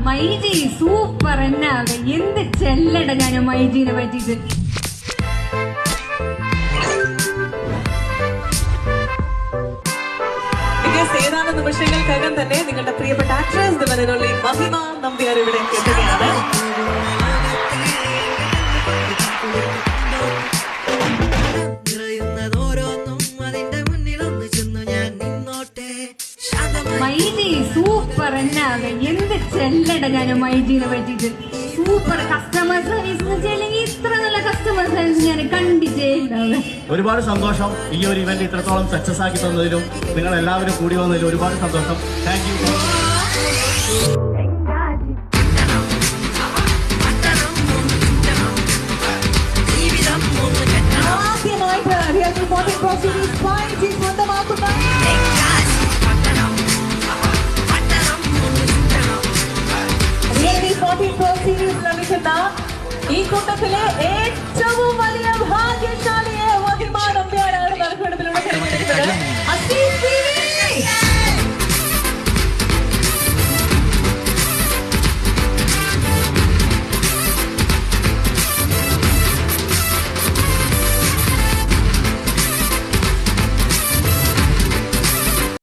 MyG super എന്നാകെ എന്ത് ചെല്ലട ഞാൻ മൈജീനെ പറ്റിയിട്ട്. ഏതാനും നിമിഷങ്ങൾക്കകം തന്നെ നിങ്ങളുടെ പ്രിയപ്പെട്ട ആക്ട്രസ് ദിവനുള്ളിൽ മഹിമ നമ്പ്യാർ ഇവിടെ എത്തുകയാണ്. മൈജി സൂപ്പർ എന്നാകെ എന്ത് ചെല്ലട ഞാൻ മൈജീനെ പറ്റിയിട്ട്. സൂപ്പർ കസ്റ്റമർ സർവീസ് എന്ന് വെച്ചില്ലെങ്കിൽ ഇത്ര നല്ല കസ്റ്റമർ സർവീസ് ഞാൻ കണ്ടിട്ടേ ഉണ്ടാവും. ഒരുപാട് സന്തോഷം. ഈ ഒരു ഇവന്റ് ഇത്രത്തോളം സക്സസ് ആക്കി തന്നതിലും നിങ്ങൾ എല്ലാവരും കൂടി വന്നതിലും ഒരുപാട് സന്തോഷം. Thank you. ഈ കൂട്ടത്തിലെ ഏറ്റവും വലിയ